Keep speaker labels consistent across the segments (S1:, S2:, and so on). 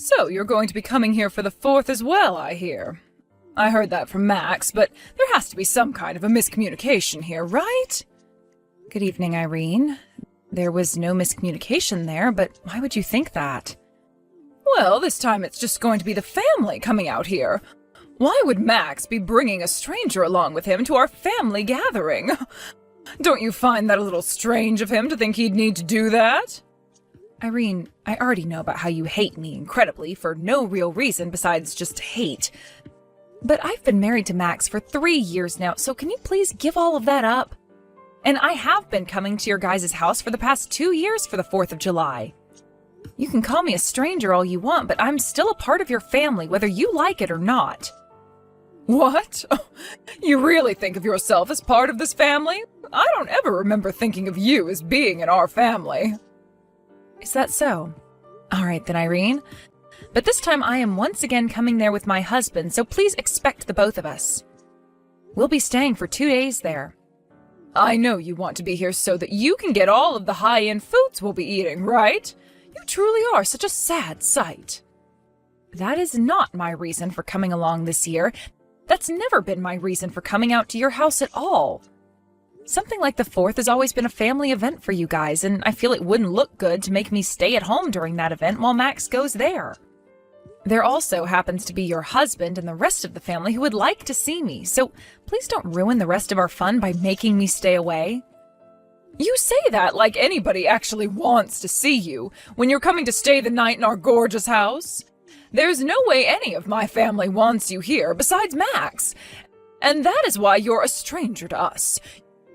S1: So, you're going to be coming here for the 4th as well, I hear. I heard that from Max, but there has to be some kind of a miscommunication here, right?
S2: Good evening, Irene. There was no miscommunication there, but why would you think that?
S1: Well, this time it's just going to be the family coming out here. Why would Max be bringing a stranger along with him to our family gathering? Don't you find that a little strange of him to think he'd need to do that?
S2: Irene, I already know about how you hate me incredibly for no real reason besides just hate. But I've been married to Max for 3 years now, so can you please give all of that up? And I have been coming to your guys' house for the past 2 years for the 4th of July. You can call me a stranger all you want, but I'm still a part of your family, whether you like it or not.
S1: What? You really think of yourself as part of this family? I don't ever remember thinking of you as being in our family.
S2: Is that so? All right then, Irene. But this time I am once again coming there with my husband, so please expect the both of us. We'll be staying for 2 days there.
S1: I know you want to be here so that you can get all of the high-end foods we'll be eating, right? You truly are such a sad sight.
S2: That is not my reason for coming along this year. That's never been my reason for coming out to your house at all. Something like the 4th has always been a family event for you guys, and I feel it wouldn't look good to make me stay at home during that event while Max goes there. There also happens to be your husband and the rest of the family who would like to see me, so please don't ruin the rest of our fun by making me stay away.
S1: You say that like anybody actually wants to see you when you're coming to stay the night in our gorgeous house. There's no way any of my family wants you here besides Max, and that is why you're a stranger to us.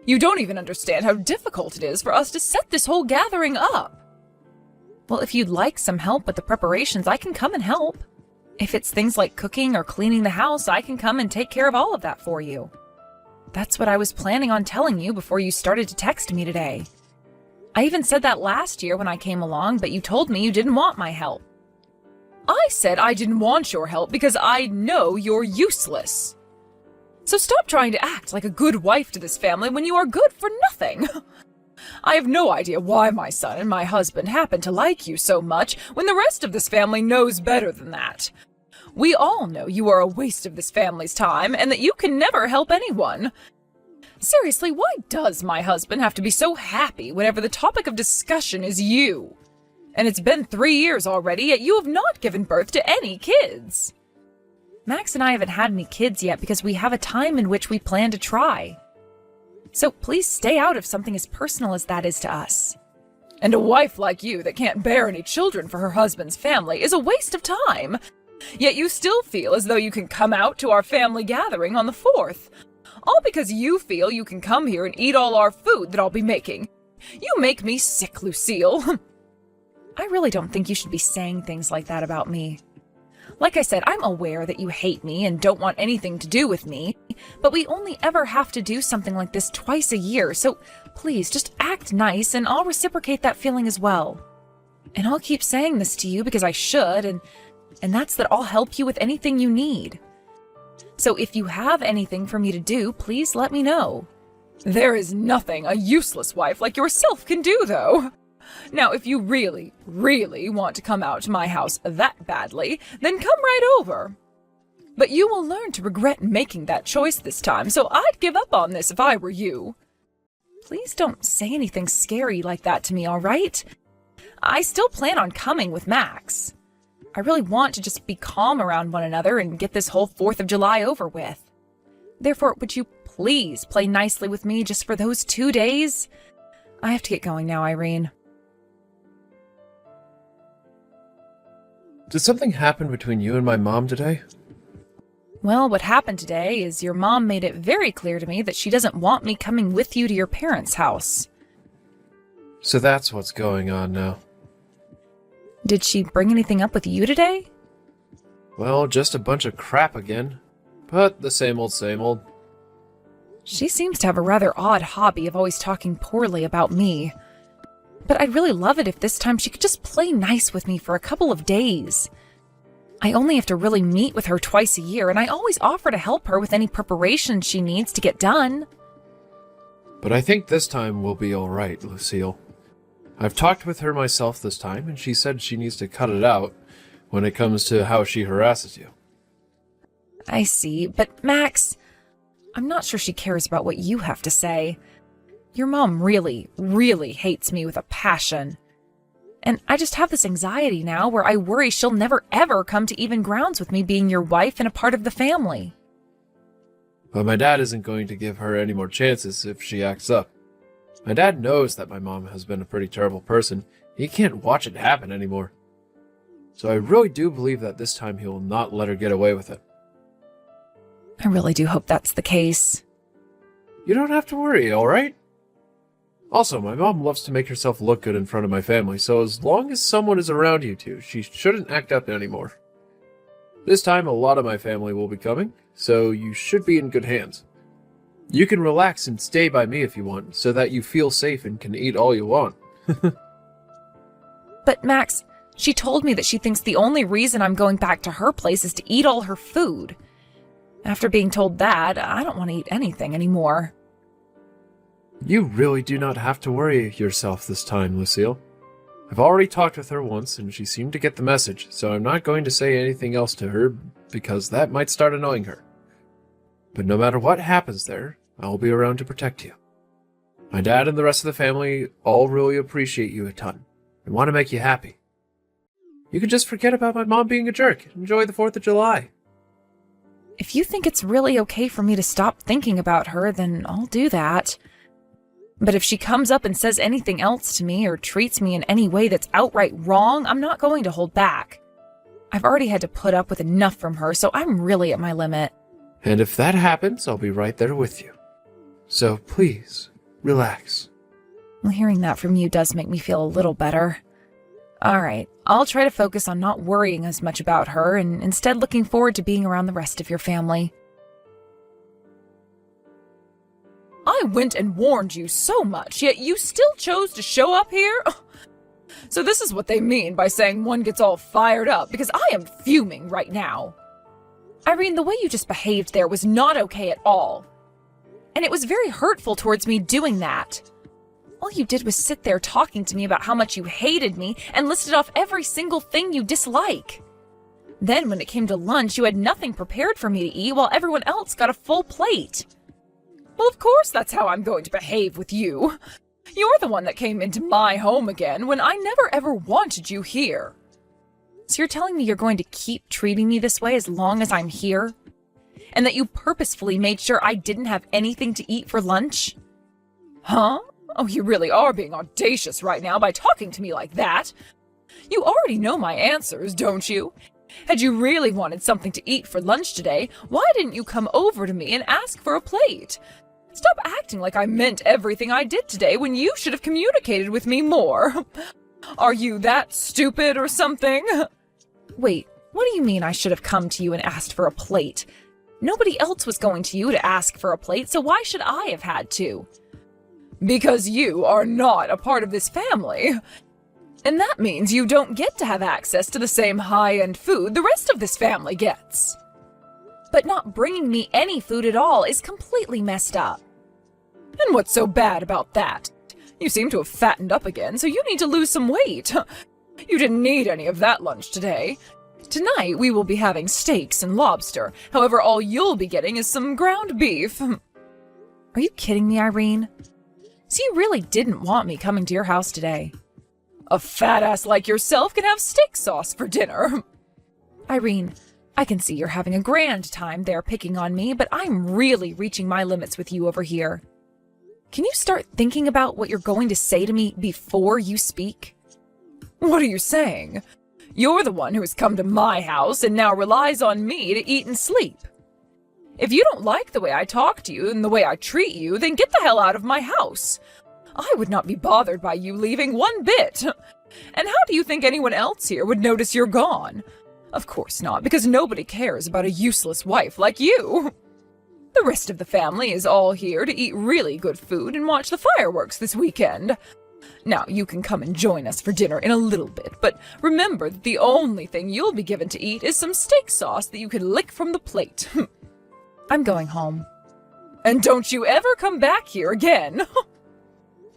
S1: You don't even understand how difficult it is for us to set this whole gathering up.
S2: Well, if you'd like some help with the preparations, I can come and help. If it's things like cooking or cleaning the house, I can come and take care of all of that for you. That's what I was planning on telling you before you started to text me today. I even said that last year when I came along, but you told me you didn't want my help.
S1: I said I didn't want your help because I know you're useless. So stop trying to act like a good wife to this family when you are good for nothing. I have no idea why my son and my husband happen to like you so much when the rest of this family knows better than that. We all know you are a waste of this family's time and that you can never help anyone. Seriously, why does my husband have to be so happy whenever the topic of discussion is you? And it's been 3 years already, yet you have not given birth to any kids.
S2: Max and I haven't had any kids yet because we have a time in which we plan to try. So please stay out of something as personal as that is to us.
S1: And a wife like you that can't bear any children for her husband's family is a waste of time. Yet you still feel as though you can come out to our family gathering on the 4th. All because you feel you can come here and eat all our food that I'll be making. You make me sick, Lucille.
S2: I really don't think you should be saying things like that about me. Like I said, I'm aware that you hate me and don't want anything to do with me, but we only ever have to do something like this twice a year, so please just act nice and I'll reciprocate that feeling as well. And I'll keep saying this to you because I should, and that's that I'll help you with anything you need. So if you have anything for me to do, please let me know.
S1: There is nothing a useless wife like yourself can do, though. Now, if you really, really want to come out to my house that badly, then come right over. But you will learn to regret making that choice this time, so I'd give up on this if I were you.
S2: Please don't say anything scary like that to me, all right? I still plan on coming with Max. I really want to just be calm around one another and get this whole 4th of July over with. Therefore, would you please play nicely with me just for those 2 days? I have to get going now, Irene.
S3: Did something happen between you and my mom today?
S2: Well, what happened today is your mom made it very clear to me that she doesn't want me coming with you to your parents' house.
S3: So that's what's going on now.
S2: Did she bring anything up with you today?
S3: Well, just a bunch of crap again. But the same old, same old.
S2: She seems to have a rather odd hobby of always talking poorly about me. But I'd really love it if this time she could just play nice with me for a couple of days. I only have to really meet with her twice a year, and I always offer to help her with any preparations she needs to get done.
S3: But I think this time we'll be alright, Lucille. I've talked with her myself this time, and she said she needs to cut it out when it comes to how she harasses you.
S2: I see, but Max, I'm not sure she cares about what you have to say. Your mom really, really hates me with a passion. And I just have this anxiety now where I worry she'll never ever come to even grounds with me being your wife and a part of the family.
S3: But my dad isn't going to give her any more chances if she acts up. My dad knows that my mom has been a pretty terrible person. He can't watch it happen anymore. So I really do believe that this time he will not let her get away with it.
S2: I really do hope that's the case.
S3: You don't have to worry, alright? Also, my mom loves to make herself look good in front of my family, so as long as someone is around you two, she shouldn't act up anymore. This time, a lot of my family will be coming, so you should be in good hands. You can relax and stay by me if you want, so that you feel safe and can eat all you want.
S2: But Max, she told me that she thinks the only reason I'm going back to her place is to eat all her food. After being told that, I don't want to eat anything anymore.
S3: You really do not have to worry yourself this time, Lucille. I've already talked with her once, and she seemed to get the message, so I'm not going to say anything else to her, because that might start annoying her. But no matter what happens there, I'll be around to protect you. My dad and the rest of the family all really appreciate you a ton, and want to make you happy. You can just forget about my mom being a jerk and enjoy the 4th of July.
S2: If you think it's really okay for me to stop thinking about her, then I'll do that. But if she comes up and says anything else to me or treats me in any way that's outright wrong, I'm not going to hold back. I've already had to put up with enough from her, so I'm really at my limit.
S3: And if that happens, I'll be right there with you. So please, relax.
S2: Well, hearing that from you does make me feel a little better. All right, I'll try to focus on not worrying as much about her and instead looking forward to being around the rest of your family.
S1: I went and warned you so much, yet you still chose to show up here? So this is what they mean by saying one gets all fired up, because I am fuming right now.
S2: Irene, the way you just behaved there was not okay at all. And it was very hurtful towards me doing that. All you did was sit there talking to me about how much you hated me and listed off every single thing you dislike. Then when it came to lunch, you had nothing prepared for me to eat while everyone else got a full plate.
S1: Well, of course that's how I'm going to behave with you. You're the one that came into my home again when I never ever wanted you here.
S2: So you're telling me you're going to keep treating me this way as long as I'm here? And that you purposefully made sure I didn't have anything to eat for lunch?
S1: Huh? Oh, you really are being audacious right now by talking to me like that. You already know my answers, don't you? Had you really wanted something to eat for lunch today, why didn't you come over to me and ask for a plate? Stop acting like I meant everything I did today when you should have communicated with me more. Are you that stupid or something?
S2: Wait, what do you mean I should have come to you and asked for a plate? Nobody else was going to you to ask for a plate, so why should I have had to?
S1: Because you are not a part of this family. And that means you don't get to have access to the same high-end food the rest of this family gets.
S2: But not bringing me any food at all is completely messed up.
S1: And what's so bad about that? You seem to have fattened up again, so you need to lose some weight. You didn't need any of that lunch today. Tonight we will be having steaks and lobster. However, all you'll be getting is some ground beef.
S2: Are you kidding me, Irene? So you really didn't want me coming to your house today?
S1: A fat ass like yourself can have steak sauce for dinner.
S2: Irene, I can see you're having a grand time there picking on me, but I'm really reaching my limits with you over here. Can you start thinking about what you're going to say to me before you speak?
S1: What are you saying? You're the one who has come to my house and now relies on me to eat and sleep. If you don't like the way I talk to you and the way I treat you, then get the hell out of my house. I would not be bothered by you leaving one bit. And how do you think anyone else here would notice you're gone? Of course not, because nobody cares about a useless wife like you. The rest of the family is all here to eat really good food and watch the fireworks this weekend. Now, you can come and join us for dinner in a little bit, but remember that the only thing you'll be given to eat is some steak sauce that you can lick from the plate.
S2: I'm going home.
S1: And don't you ever come back here again.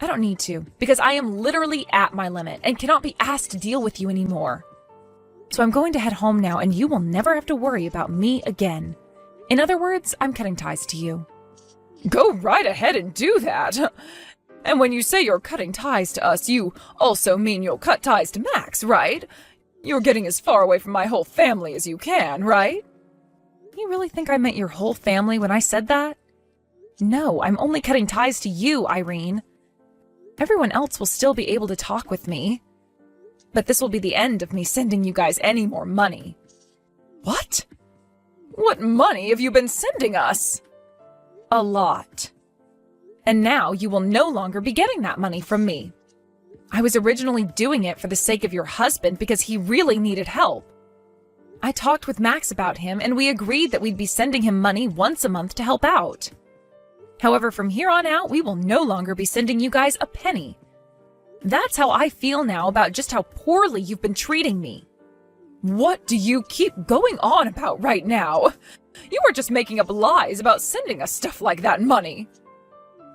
S2: I don't need to, because I am literally at my limit and cannot be asked to deal with you anymore. So I'm going to head home now, and you will never have to worry about me again. In other words, I'm cutting ties to you.
S1: Go right ahead and do that. And when you say you're cutting ties to us, you also mean you'll cut ties to Max, right? You're getting as far away from my whole family as you can, right?
S2: You really think I meant your whole family when I said that? No, I'm only cutting ties to you, Irene. Everyone else will still be able to talk with me. But this will be the end of me sending you guys any more money.
S1: What? What money have you been sending us?
S2: A lot. And now you will no longer be getting that money from me. I was originally doing it for the sake of your husband because he really needed help. I talked with Max about him, and we agreed that we'd be sending him money once a month to help out. However, from here on out, we will no longer be sending you guys a penny. That's how I feel now about just how poorly you've been treating me.
S1: What do you keep going on about right now? You were just making up lies about sending us stuff like that money.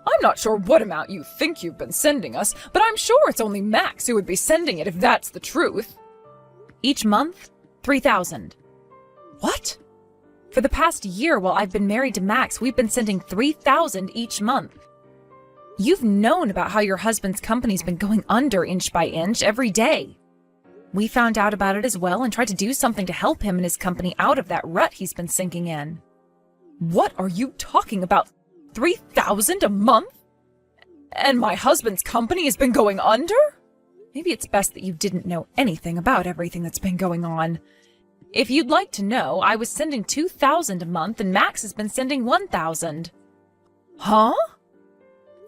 S1: I'm not sure what amount you think you've been sending us, but I'm sure it's only Max who would be sending it if that's the truth.
S2: Each month, $3,000.
S1: What?
S2: For the past year while I've been married to Max, we've been sending $3,000 each month. You've known about how your husband's company's been going under inch by inch every day. We found out about it as well and tried to do something to help him and his company out of that rut he's been sinking in.
S1: What are you talking about? $3,000 a month? And my husband's company has been going under?
S2: Maybe it's best that you didn't know anything about everything that's been going on. If you'd like to know, I was sending $2,000 a month and Max has been sending $1,000.
S1: Huh?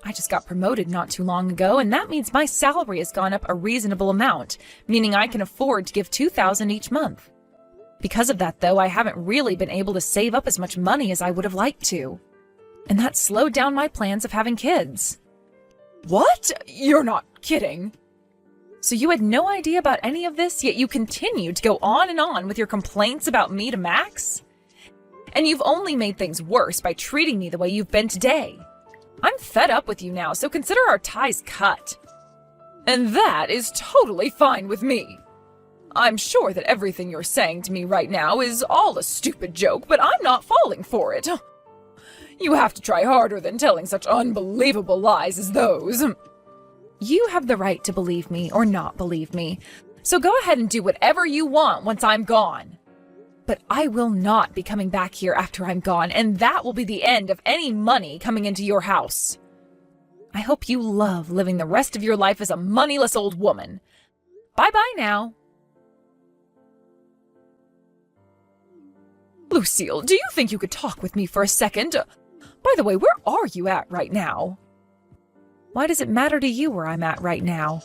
S2: I just got promoted not too long ago, and that means my salary has gone up a reasonable amount, meaning I can afford to give $2,000 each month. Because of that, though, I haven't really been able to save up as much money as I would have liked to. And that slowed down my plans of having kids.
S1: What? You're not kidding.
S2: So you had no idea about any of this, yet you continued to go on and on with your complaints about me to Max? And you've only made things worse by treating me the way you've been today. I'm fed up with you now, so consider our ties cut.
S1: And that is totally fine with me. I'm sure that everything you're saying to me right now is all a stupid joke, but I'm not falling for it. You have to try harder than telling such unbelievable lies as those.
S2: You have the right to believe me or not believe me, so go ahead and do whatever you want once I'm gone. But I will not be coming back here after I'm gone, and that will be the end of any money coming into your house. I hope you love living the rest of your life as a moneyless old woman. Bye-bye now.
S1: Lucille, do you think you could talk with me for a second? By the way, where are you at right now?
S2: Why does it matter to you where I'm at right now?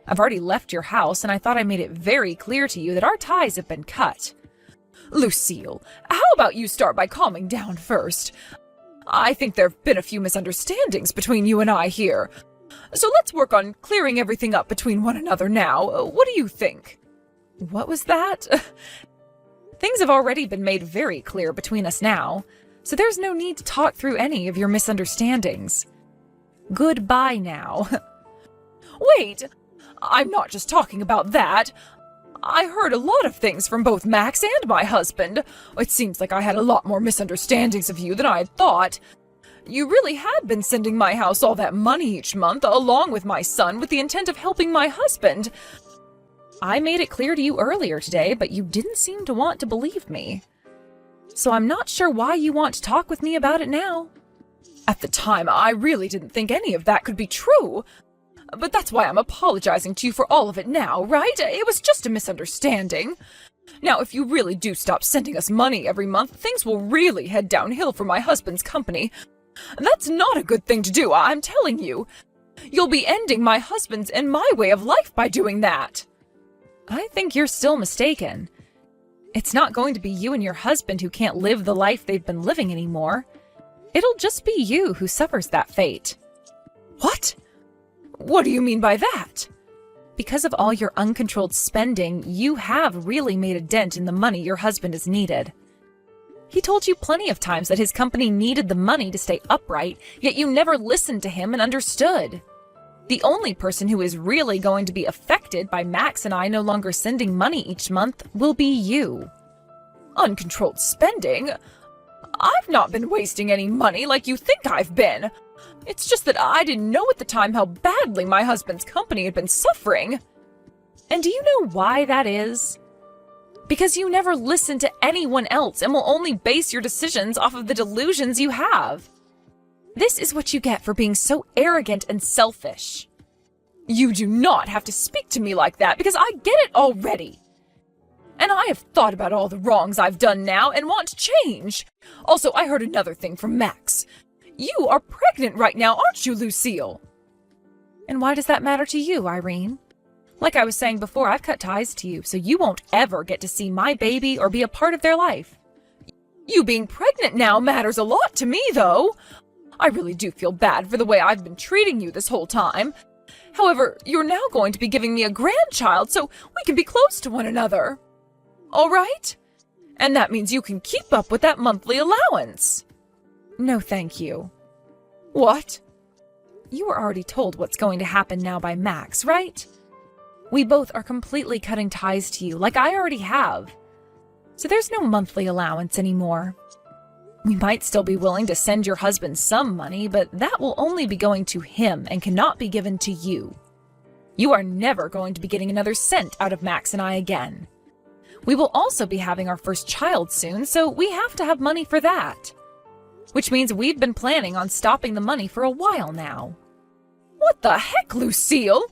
S2: I've already left your house, and I thought I made it very clear to you that our ties have been cut.
S1: Lucille, how about you start by calming down first? I think there have been a few misunderstandings between you and I here. So let's work on clearing everything up between one another now. What do you think?
S2: What was that? Things have already been made very clear between us now, so there's no need to talk through any of your misunderstandings. Goodbye now.
S1: Wait, I'm not just talking about that. I heard a lot of things from both Max and my husband. It seems like I had a lot more misunderstandings of you than I had thought. You really had been sending my house all that money each month, along with my son, with the intent of helping my husband.
S2: I made it clear to you earlier today, but you didn't seem to want to believe me. So I'm not sure why you want to talk with me about it now.
S1: At the time, I really didn't think any of that could be true. But that's why I'm apologizing to you for all of it now, right? It was just a misunderstanding. Now, if you really do stop sending us money every month, things will really head downhill for my husband's company. That's not a good thing to do, I'm telling you. You'll be ending my husband's and my way of life by doing that.
S2: I think you're still mistaken. It's not going to be you and your husband who can't live the life they've been living anymore. It'll just be you who suffers that fate.
S1: What? What do you mean by that?
S2: Because of all your uncontrolled spending, you have really made a dent in the money your husband has needed. He told you plenty of times that his company needed the money to stay upright, yet you never listened to him and understood. The only person who is really going to be affected by Max and I no longer sending money each month will be you.
S1: Uncontrolled spending? I've not been wasting any money like you think I've been. It's just that I didn't know at the time how badly my husband's company had been suffering.
S2: And do you know why that is? Because you never listen to anyone else and will only base your decisions off of the delusions you have. This is what you get for being so arrogant and selfish.
S1: You do not have to speak to me like that because I get it already. And I have thought about all the wrongs I've done now and want to change. Also, I heard another thing from Max. You are pregnant right now, aren't you, Lucille?
S2: And why does that matter to you, Irene? Like I was saying before, I've cut ties to you, so you won't ever get to see my baby or be a part of their life.
S1: You being pregnant now matters a lot to me, though. I really do feel bad for the way I've been treating you this whole time. However, you're now going to be giving me a grandchild, so we can be close to one another. All right? And that means you can keep up with that monthly allowance.
S2: No, thank you.
S1: What?
S2: You were already told what's going to happen now by Max, right? We both are completely cutting ties to you, like I already have. So there's no monthly allowance anymore. We might still be willing to send your husband some money, but that will only be going to him and cannot be given to you. You are never going to be getting another cent out of Max and I again. We will also be having our first child soon, so we have to have money for that. Which means we've been planning on stopping the money for a while now.
S1: What the heck, Lucille?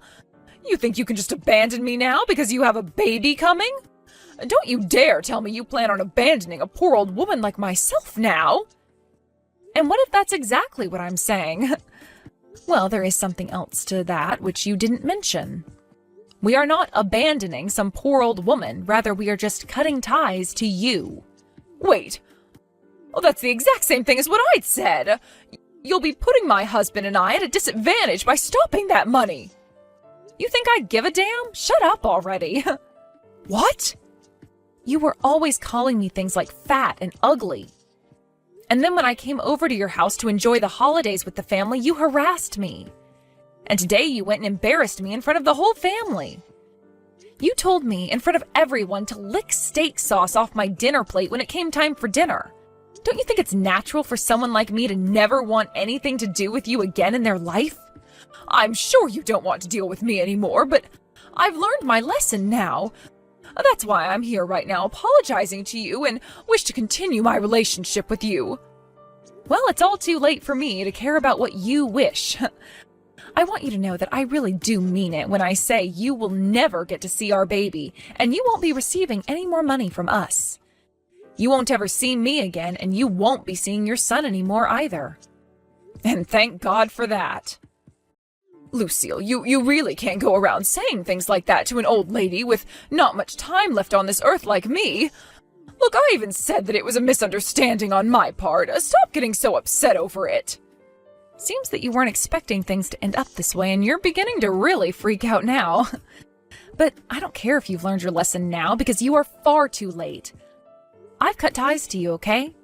S1: You think you can just abandon me now because you have a baby coming? Don't you dare tell me you plan on abandoning a poor old woman like myself now.
S2: And what if that's exactly what I'm saying? Well, there is something else to that which you didn't mention. We are not abandoning some poor old woman, rather we are just cutting ties to you.
S1: Wait. Oh, that's the exact same thing as what I'd said. You'll be putting my husband and I at a disadvantage by stopping that money.
S2: You think I'd give a damn? Shut up already.
S1: What?
S2: You were always calling me things like fat and ugly. And then when I came over to your house to enjoy the holidays with the family, you harassed me. And today you went and embarrassed me in front of the whole family. You told me in front of everyone to lick steak sauce off my dinner plate when it came time for dinner. Don't you think it's natural for someone like me to never want anything to do with you again in their life?
S1: I'm sure you don't want to deal with me anymore, but I've learned my lesson now. That's why I'm here right now apologizing to you and wish to continue my relationship with you.
S2: Well, it's all too late for me to care about what you wish. I want you to know that I really do mean it when I say you will never get to see our baby, and you won't be receiving any more money from us. You won't ever see me again, and you won't be seeing your son anymore either.
S1: And thank God for that. Lucille, you really can't go around saying things like that to an old lady with not much time left on this earth like me. Look, I even said that it was a misunderstanding on my part. Stop getting so upset over it.
S2: Seems that you weren't expecting things to end up this way, and you're beginning to really freak out now. But I don't care if you've learned your lesson now, because you are far too late. I've cut ties to you, okay?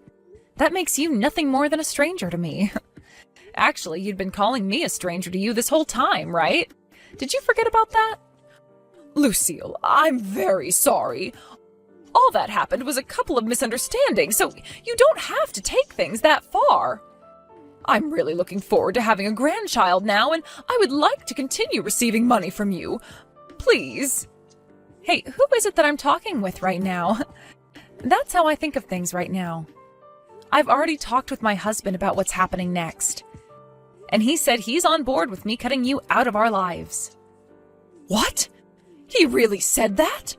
S2: That makes you nothing more than a stranger to me. Actually, you'd been calling me a stranger to you this whole time, right? Did you forget about that?
S1: Lucille, I'm very sorry. All that happened was a couple of misunderstandings, so you don't have to take things that far. I'm really looking forward to having a grandchild now, and I would like to continue receiving money from you. Please.
S2: Hey, who is it that I'm talking with right now? That's how I think of things right now. I've already talked with my husband about what's happening next. And he said he's on board with me cutting you out of our lives.
S1: What? He really said that?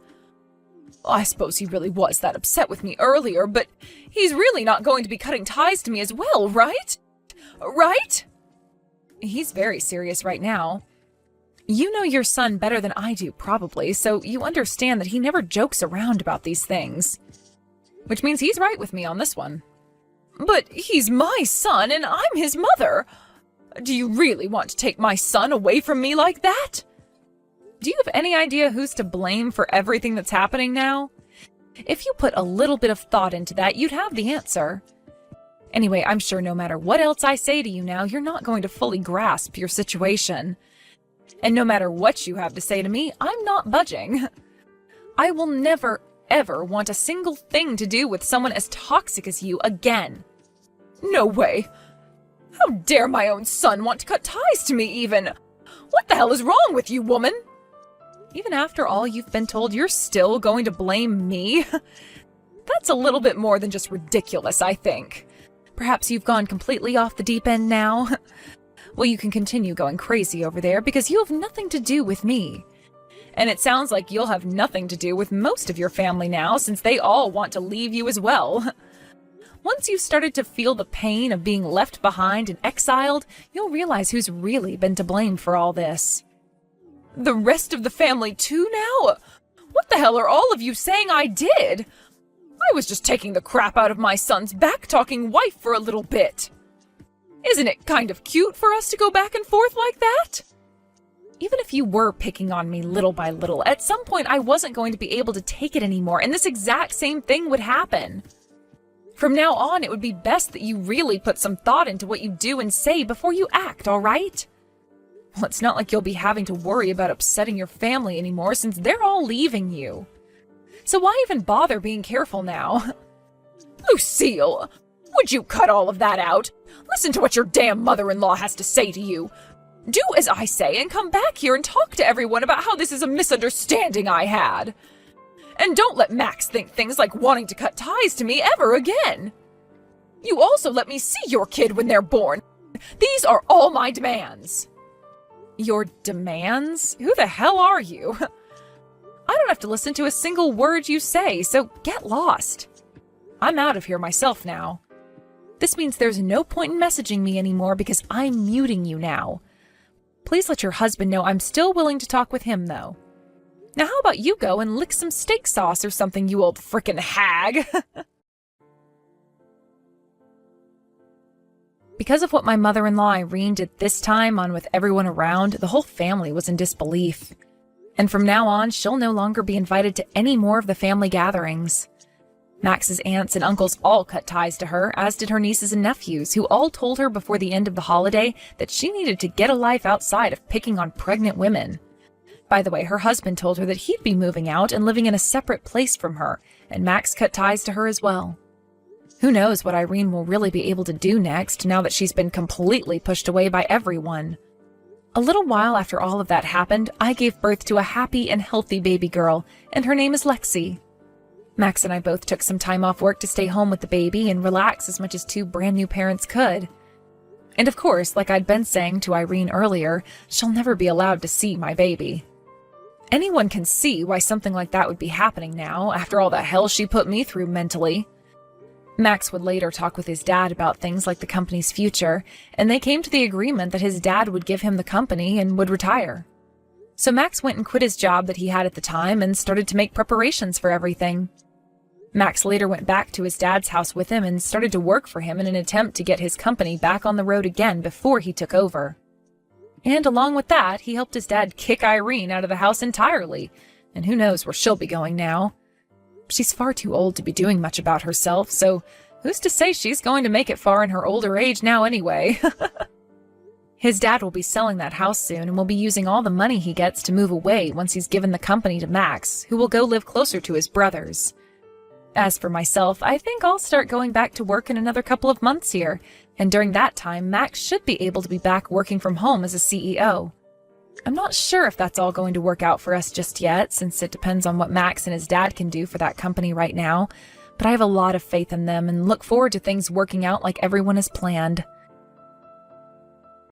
S1: I suppose he really was that upset with me earlier, but he's really not going to be cutting ties to me as well, right? Right?
S2: He's very serious right now. You know your son better than I do, probably, so you understand that he never jokes around about these things. Which means he's right with me on this one.
S1: But he's my son, and I'm his mother. Do you really want to take my son away from me like that?
S2: Do you have any idea who's to blame for everything that's happening now? If you put a little bit of thought into that, you'd have the answer. Anyway, I'm sure no matter what else I say to you now, you're not going to fully grasp your situation. And no matter what you have to say to me, I'm not budging. I will never, ever want a single thing to do with someone as toxic as you again.
S1: No way. How dare my own son want to cut ties to me even? What the hell is wrong with you, woman?
S2: Even after all you've been told, you're still going to blame me? That's a little bit more than just ridiculous, I think. Perhaps you've gone completely off the deep end now? Well, you can continue going crazy over there because you have nothing to do with me. And it sounds like you'll have nothing to do with most of your family now, since they all want to leave you as well. Once you've started to feel the pain of being left behind and exiled, you'll realize who's really been to blame for all this.
S1: The rest of the family too now? What the hell are all of you saying I did? I was just taking the crap out of my son's back-talking wife for a little bit. Isn't it kind of cute for us to go back and forth like that?
S2: Even if you were picking on me little by little, at some point I wasn't going to be able to take it anymore, and this exact same thing would happen. From now on, it would be best that you really put some thought into what you do and say before you act, all right? Well, it's not like you'll be having to worry about upsetting your family anymore since they're all leaving you. So why even bother being careful now?
S1: Lucille, would you cut all of that out? Listen to what your damn mother-in-law has to say to you. Do as I say and come back here and talk to everyone about how this is a misunderstanding I had. And don't let Max think things like wanting to cut ties to me ever again. You also let me see your kid when they're born. These are all my demands.
S2: Your demands? Who the hell are you? I don't have to listen to a single word you say, so get lost. I'm out of here myself now. This means there's no point in messaging me anymore because I'm muting you now. Please let your husband know I'm still willing to talk with him, though. Now how about you go and lick some steak sauce or something, you old frickin' hag? Because of what my mother-in-law Irene did this time on with everyone around, the whole family was in disbelief. And from now on, she'll no longer be invited to any more of the family gatherings. Max's aunts and uncles all cut ties to her, as did her nieces and nephews, who all told her before the end of the holiday that she needed to get a life outside of picking on pregnant women. By the way, her husband told her that he'd be moving out and living in a separate place from her, and Max cut ties to her as well. Who knows what Irene will really be able to do next, now that she's been completely pushed away by everyone. A little while after all of that happened, I gave birth to a happy and healthy baby girl, and her name is Lexi. Max and I both took some time off work to stay home with the baby and relax as much as two brand new parents could. And of course, like I'd been saying to Irene earlier, she'll never be allowed to see my baby. Anyone can see why something like that would be happening now, after all the hell she put me through mentally. Max would later talk with his dad about things like the company's future, and they came to the agreement that his dad would give him the company and would retire. So Max went and quit his job that he had at the time and started to make preparations for everything. Max later went back to his dad's house with him and started to work for him in an attempt to get his company back on the road again before he took over. And along with that, he helped his dad kick Irene out of the house entirely, and who knows where she'll be going now. She's far too old to be doing much about herself, so who's to say she's going to make it far in her older age now anyway? His dad will be selling that house soon and will be using all the money he gets to move away once he's given the company to Max, who will go live closer to his brothers. As for myself, I think I'll start going back to work in another couple of months here, and during that time, Max should be able to be back working from home as a CEO. I'm not sure if that's all going to work out for us just yet, since it depends on what Max and his dad can do for that company right now, but I have a lot of faith in them and look forward to things working out like everyone has planned.